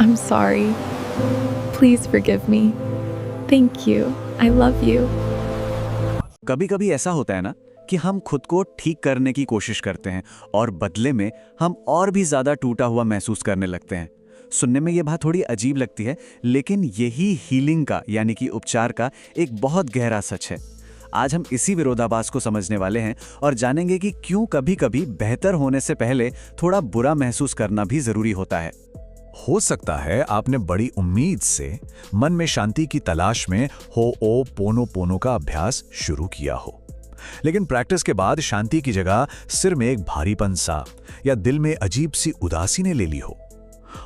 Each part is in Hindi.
I'm sorry. Please forgive me. Thank you. I love you. कभी कभी ऐसा होता है ना कि हम खुद को ठीक करने की कोशिश करते हैं और बदले में हम और भी ज्यादा टूटा हुआ महसूस करने लगते हैं। सुनने में ये बात थोड़ी अजीब लगती है, लेकिन यही हीलिंग का यानी कि उपचार का एक बहुत गहरा सच है। आज हम इसी विरोधाभास को समझने वाले हैं और जानेंगे कि क्यों कभी-कभी बेहतर होने से पहले थोड़ा बुरा महसूस करना भी जरूरी होता है। हो सकता है आपने बड़ी उम्मीद से मन में शांति की तलाश में हो ओ पोनो पोनो का अभ्यास शुरू किया हो, लेकिन प्रैक्टिस के बाद शांति की जगह सिर में एक भारीपन सा या दिल में अजीब सी उदासी ने ले ली हो,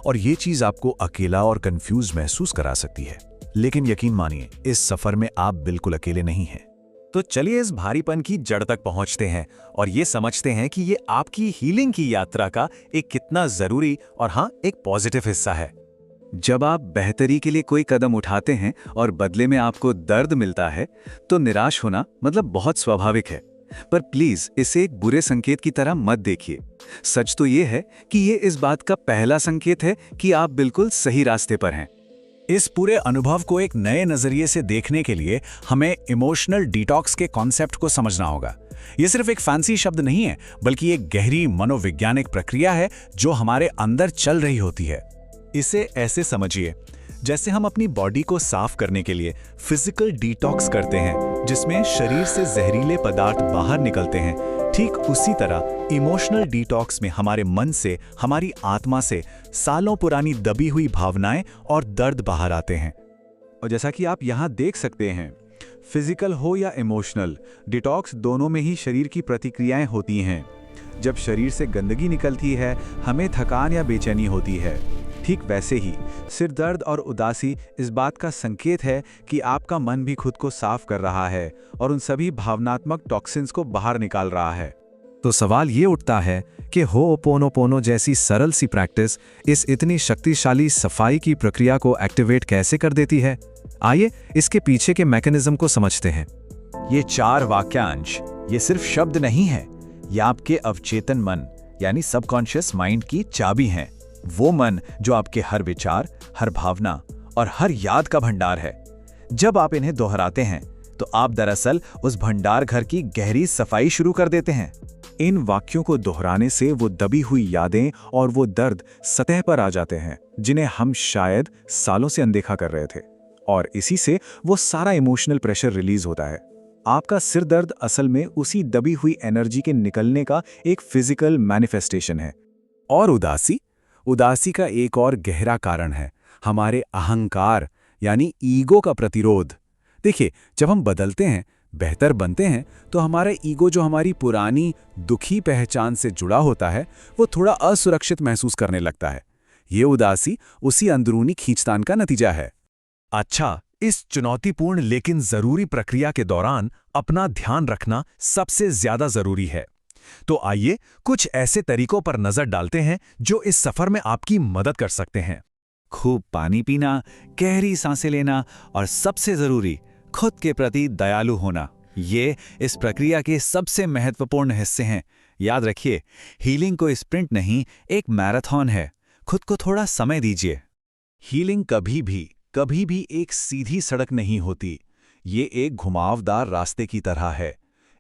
और ये चीज आपको अकेला और कंफ्यूज महसूस करा सकती है। लेकिन यकीन मानिए, इस सफर में आप बिल्कुल अकेले नहीं हैं। तो चलिए इस भारीपन की जड़ तक पहुंचते हैं और ये समझते हैं कि ये आपकी हीलिंग की यात्रा का एक कितना जरूरी और हाँ, एक पॉजिटिव हिस्सा है। जब आप बेहतरी के लिए कोई कदम उठाते हैं और बदले में आपको दर्द मिलता है, तो निराश होना मतलब बहुत स्वाभाविक है। पर प्लीज इसे एक बुरे संकेत की तरह मत देखिए। सच तो ये है कि ये इस बात का पहला संकेत है कि आप बिल्कुल सही रास्ते पर हैं। इस पूरे अनुभव को एक नए नजरिए से देखने के लिए हमें इमोशनल डिटॉक्स के कॉन्सेप्ट को समझना होगा। ये सिर्फ एक फैंसी शब्द नहीं है, बल्कि एक गहरी मनोवैज्ञानिक प्रक्रिया है जो हमारे अंदर चल रही होती है। इसे ऐसे समझिए, जैसे हम अपनी बॉडी को साफ करने के लिए फिजिकल डिटॉक्स करते हैं, जिसमें शरीर से जहरीले पदार्थ बाहर निकलते हैं। ठीक उसी तरह इमोशनल डिटॉक्स में हमारे मन से, हमारी आत्मा से सालों पुरानी दबी हुई भावनाएं और दर्द बाहर आते हैं। और जैसा कि आप यहाँ देख सकते हैं, फिजिकल हो या इमोशनल, डिटॉक्स दोनों में ही शरीर की प्रतिक्रियाएं होती हैं। जब शरीर से गंदगी निकलती है, हमें थकान या बेचैनी होती है। ठीक वैसे ही सिर दर्द और उदासी इस बात का संकेत है कि आपका मन भी खुद को साफ कर रहा है और उन सभी भावनात्मक टॉक्सिन्स को बाहर निकाल रहा है। तो सवाल ये उठता है कि होओपोनोपोनो जैसी सरल सी प्रैक्टिस इस इतनी शक्तिशाली सफाई की प्रक्रिया को एक्टिवेट कैसे कर देती है। आइए इसके पीछे के मैकेनिज्म को समझते हैं। ये 4 वाक्यांश ये सिर्फ शब्द नहीं है, ये आपके अवचेतन मन यानी सबकॉन्शियस माइंड की चाबी हैं। वो मन जो आपके हर विचार, हर भावना और हर याद का भंडार है। जब आप इन्हें दोहराते हैं तो आप दरअसल उस भंडार घर की गहरी सफाई शुरू कर देते हैं। इन वाक्यों को दोहराने से वो दबी हुई यादें और वो दर्द सतह पर आ जाते हैं जिन्हें हम शायद सालों से अनदेखा कर रहे थे, और इसी से वो सारा इमोशनल प्रेशर रिलीज होता है। आपका सिर दर्द असल में उसी दबी हुई एनर्जी के निकलने का एक फिजिकल मैनिफेस्टेशन है। और उदासी का एक और गहरा कारण है हमारे अहंकार यानी ईगो का प्रतिरोध। देखिए, जब हम बदलते हैं, बेहतर बनते हैं, तो हमारा ईगो जो हमारी पुरानी दुखी पहचान से जुड़ा होता है, वो थोड़ा असुरक्षित महसूस करने लगता है। ये उदासी उसी अंदरूनी खींचतान का नतीजा है। अच्छा, इस चुनौतीपूर्ण लेकिन जरूरी प्रक्रिया के दौरान अपना ध्यान रखना सबसे ज्यादा जरूरी है। तो आइए कुछ ऐसे तरीकों पर नजर डालते हैं जो इस सफर में आपकी मदद कर सकते हैं। खूब पानी पीना, गहरी सांसें लेना और सबसे जरूरी खुद के प्रति दयालु होना, ये इस प्रक्रिया के सबसे महत्वपूर्ण हिस्से हैं। याद रखिए, हीलिंग कोई स्प्रिंट नहीं, एक मैराथन है। खुद को थोड़ा समय दीजिए। हीलिंग कभी भी एक सीधी सड़क नहीं होती। ये एक घुमावदार रास्ते की तरह है।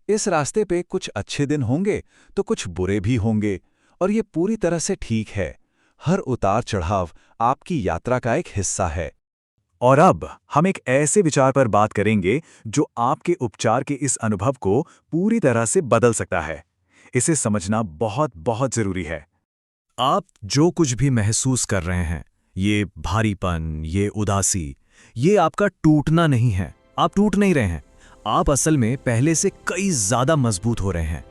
इस रास्ते पे कुछ अच्छे दिन होंगे तो कुछ बुरे भी होंगे, और ये पूरी तरह से ठीक है। हर उतार चढ़ाव आपकी यात्रा का एक हिस्सा है। और अब हम एक ऐसे विचार पर बात करेंगे जो आपके उपचार के इस अनुभव को पूरी तरह से बदल सकता है। इसे समझना बहुत बहुत जरूरी है। आप जो कुछ भी महसूस कर रहे हैं, ये भारीपन, ये उदासी, ये आपका टूटना नहीं है। आप टूट नहीं रहे हैं। आप असल में पहले से कई ज्यादा मजबूत हो रहे हैं।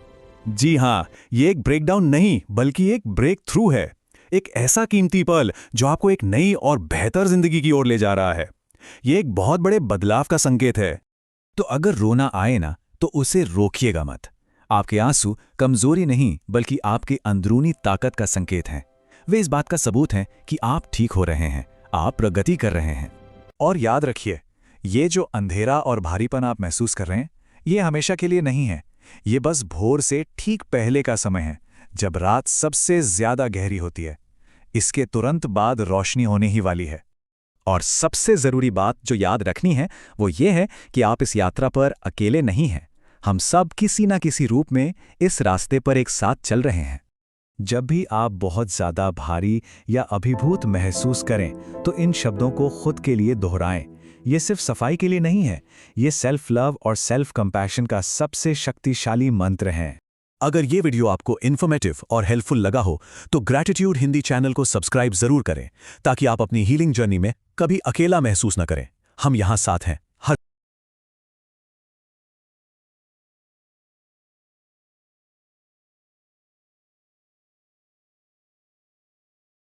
जी हाँ, ये एक ब्रेकडाउन नहीं बल्कि एक ब्रेक थ्रू है। एक ऐसा कीमती पल जो आपको एक नई और बेहतर जिंदगी की ओर ले जा रहा है। ये एक बहुत बड़े बदलाव का संकेत है। तो अगर रोना आए ना, तो उसे रोकिएगा मत। आपके आंसू कमजोरी नहीं बल्कि आपके अंदरूनी ताकत का संकेत हैं। वे इस बात का सबूत हैं कि आप ठीक हो रहे हैं, आप प्रगति कर रहे हैं। और याद रखिए, ये जो अंधेरा और भारीपन आप महसूस कर रहे हैं, ये हमेशा के लिए नहीं है। ये बस भोर से ठीक पहले का समय है, जब रात सबसे ज्यादा गहरी होती है। इसके तुरंत बाद रोशनी होने ही वाली है। और सबसे ज़रूरी बात जो याद रखनी है वो ये है कि आप इस यात्रा पर अकेले नहीं हैं। हम सब किसी न किसी रूप में इस रास्ते पर एक साथ चल रहे हैं। जब भी आप बहुत ज़्यादा भारी या अभिभूत महसूस करें तो इन शब्दों को खुद के लिए दोहराएं। ये सिर्फ सफाई के लिए नहीं है, ये सेल्फ लव और सेल्फ कंपैशन का सबसे शक्तिशाली मंत्र है। अगर ये वीडियो आपको इन्फॉर्मेटिव और हेल्पफुल लगा हो तो ग्रैटिट्यूड हिंदी चैनल को सब्सक्राइब जरूर करें ताकि आप अपनी हीलिंग जर्नी में कभी अकेला महसूस न करें। हम यहाँ साथ हैं।